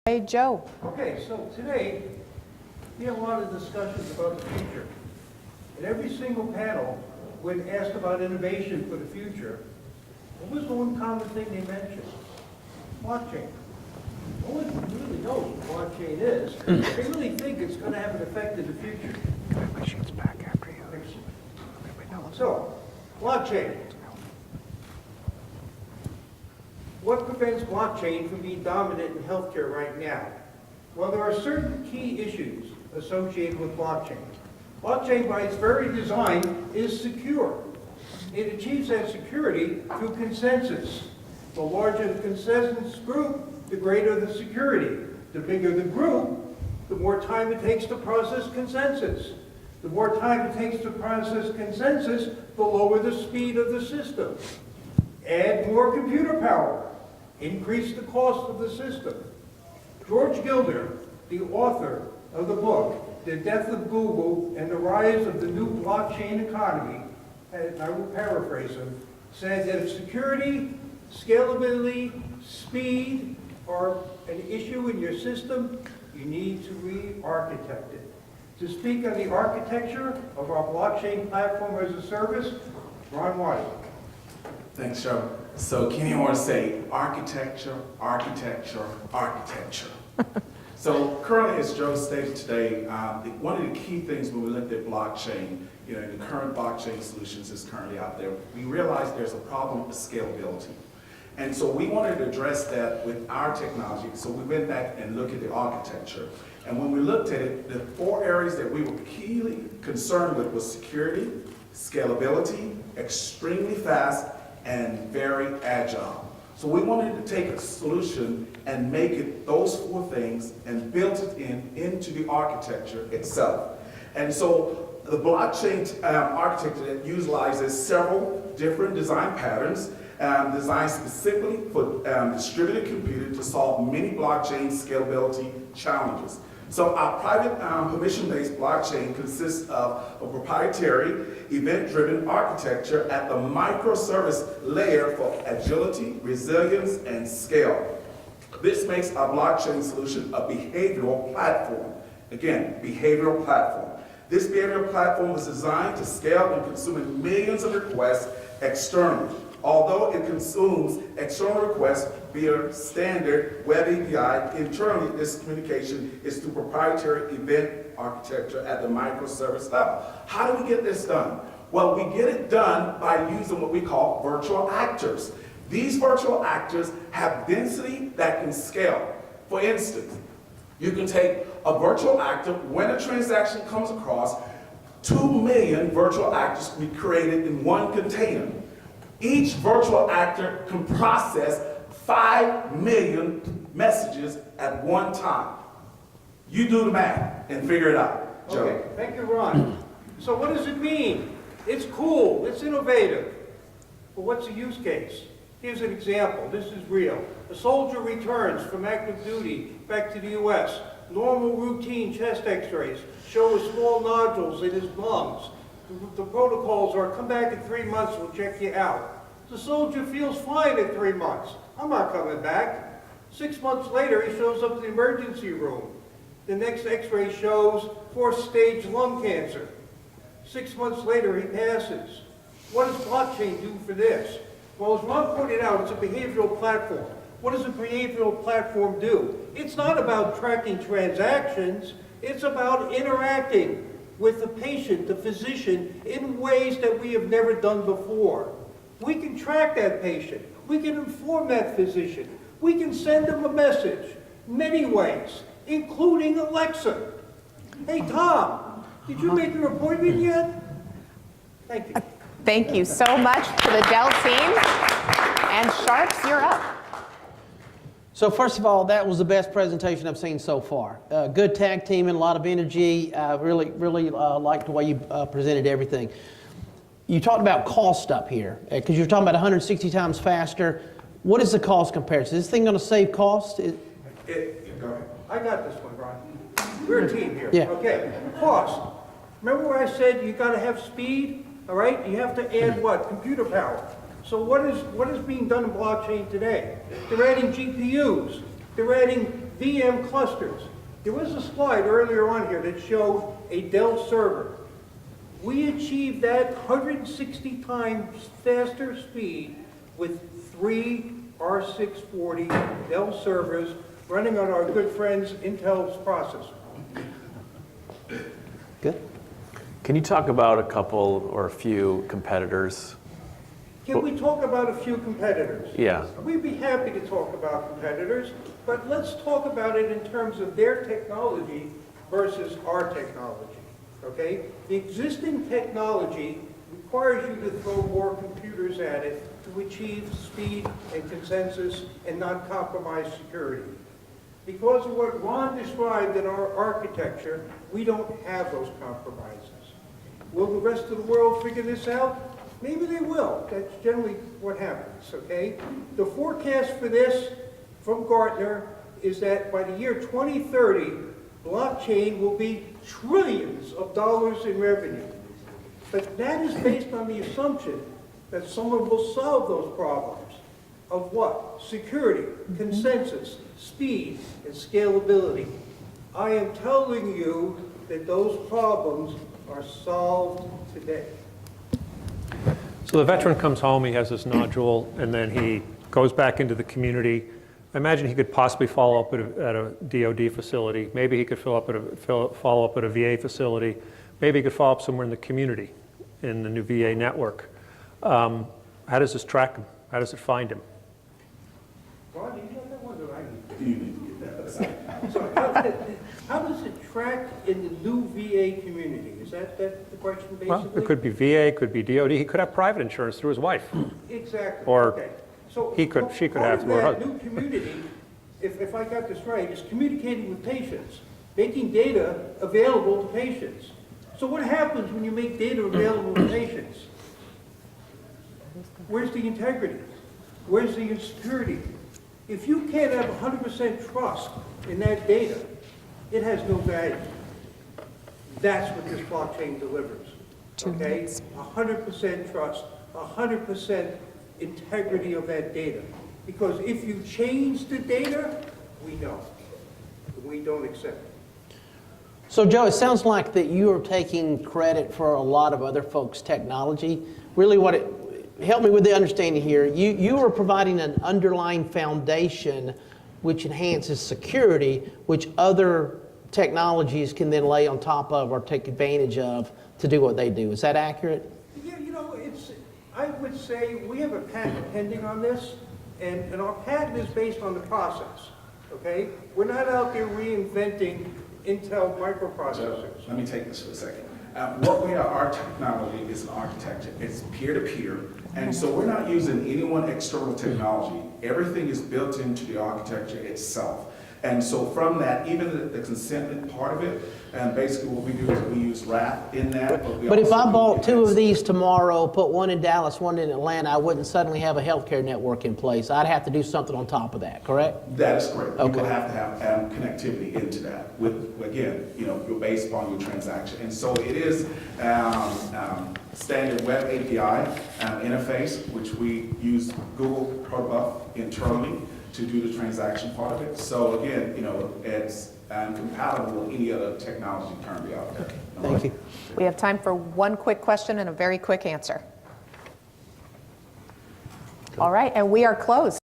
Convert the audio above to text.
Hey, Joe. Okay, so today, we have a lot of discussions about the future. In every single panel, when asked about innovation for the future, what was the one common thing they mentioned? Blockchain. No one really knows what blockchain is. They really think it's going to have an effect in the future. My sheet's back after you. So, blockchain. What prevents blockchain from being dominant in healthcare right now? Well, there are certain key issues associated with blockchain. Blockchain, by its very design, is secure. It achieves that security through consensus. The larger the consensus group, the greater the security. The bigger the group, the more time it takes to process consensus. The more time it takes to process consensus, the lower the speed of the system. Add more computer power. Increase the cost of the system. George Gilder, the author of the book, The Death of Google and the Rise of the New Blockchain Economy, and I will paraphrase him, said that if security, scalability, speed are an issue in your system, you need to re-architect it. To speak on the architecture of our blockchain platform as a service, Ron Watty. Thanks, Joe. So Kenny, I want to say architecture, architecture, architecture. So currently, as Joe stated today, one of the key things when we looked at blockchain, the current blockchain solutions is currently out there, we realized there's a problem with scalability. And so we wanted to address that with our technology. So we went back and looked at the architecture. And when we looked at it, the 4 areas that we were keenly concerned with was security, scalability, extremely fast, and very agile. So we wanted to take a solution and make it those 4 things and built it into the architecture itself. And so the blockchain architecture that utilizes several different design patterns designed specifically for distributed computing to solve many blockchain scalability challenges. So our private permission-based blockchain consists of a proprietary event-driven architecture at the microservice layer for agility, resilience, and scale. This makes our blockchain solution a behavioral platform. Again, behavioral platform. This behavioral platform is designed to scale and consume millions of requests externally. Although it consumes external requests via standard web API, internally this communication is through proprietary event architecture at the microservice level. How do we get this done? Well, we get it done by using what we call virtual actors. These virtual actors have density that can scale. For instance, you can take a virtual actor, when a transaction comes across, 2 million virtual actors can be created in one container. Each virtual actor can process 5 million messages at one time. You do the math and figure it out, Joe. Okay, thank you, Ron. So what does it mean? It's cool, it's innovative. But what's the use case? Here's an example, this is real. A soldier returns from active duty back to the U.S. Normal routine chest x-rays show small nodules in his lungs. The protocols are, come back in 3 months, we'll check you out. The soldier feels fine at 3 months. I'm not coming back. 6 months later, he shows up in the emergency room. The next x-ray shows 4th stage lung cancer. 6 months later, he passes. What does blockchain do for this? Well, as Ron pointed out, it's a behavioral platform. What does a behavioral platform do? It's not about tracking transactions. It's about interacting with the patient, the physician, in ways that we have never done before. We can track that patient. We can inform that physician. We can send them a message many ways, including Alexa. Hey, Tom, did you make your appointment yet? Thank you. Thank you so much to the Dell team. And Sharps, you're up. So first of all, that was the best presentation I've seen so far. Good tag team and a lot of energy. Really liked the way you presented everything. You talked about cost up here, because you're talking about 160 times faster. What is the cost comparison? Is this thing going to save cost? Go ahead. I got this one, Ron. We're a team here. Yeah. Okay, cost. Remember where I said you got to have speed, all right? You have to add what? Computer power. So what is being done in blockchain today? They're adding GPUs. They're adding VM clusters. There was a slide earlier on here that showed a Dell server. We achieved that 160 times faster speed with 3 R640 Dell servers running on our good friends Intel's processor. Good. Can you talk about a couple or a few competitors? Can we talk about a few competitors? Yeah. We'd be happy to talk about competitors, but let's talk about it in terms of their technology versus our technology, okay? The existing technology requires you to throw more computers at it to achieve speed and consensus and not compromise security. Because of what Ron described in our architecture, we don't have those compromises. Will the rest of the world figure this out? Maybe they will. That's generally what happens, okay? The forecast for this from Gartner is that by the year 2030, blockchain will be trillions of dollars in revenue. But that is based on the assumption that someone will solve those problems of what? Security, consensus, speed, and scalability. I am telling you that those problems are solved today. So the veteran comes home, he has this nodule, and then he goes back into the community. I imagine he could possibly follow up at a DOD facility. Maybe he could follow up at a VA facility. Maybe he could follow up somewhere in the community, in the new VA network. How does this track him? How does it find him? Ron, do you know that one, or I need to? You need to get that. So how does it track in the new VA community? Is that the question, basically? Well, it could be VA, it could be DOD. He could have private insurance through his wife. Exactly. Or okay. So she could have through her part of that husband. new community, if I got this right, is communicating with patients, making data available to patients. So what happens when you make data available to patients? Where's the integrity? Where's the security? If you can't have 100% trust in that data, it has no value. That's what this blockchain delivers, okay? 100% trust, 100% integrity of that data. Because if you change the data, we know. We don't accept it. So Joe, it sounds like that you are taking credit for a lot of other folks' technology. Really help me with the understanding here. You are providing an underlying foundation which enhances security, which other technologies can then lay on top of or take advantage of to do what they do. Is that accurate? Yeah, I would say we have a patent pending on this, and our patent is based on the process, okay? We're not out there reinventing Intel microprocessors. Let me take this for a second. Our technology is an architecture. It's peer-to-peer. And so we're not using any one external technology. Everything is built into the architecture itself. And so from that, even the consent part of it, and basically what we do is we use RAP in that. But if I bought 2 of these tomorrow, put one in Dallas, one in Atlanta, I wouldn't suddenly have a healthcare network in place. I'd have to do something on top of that, correct? That is correct. Okay. You will have to have connectivity into that with, again, based upon your transaction. And so it is standard web API interface, which we use Google Protobuf internally to do the transaction part of it. So again, it's compatible with any other technology currently out there. Thank you. We have time for one quick question and a very quick answer. All right, and we are closed.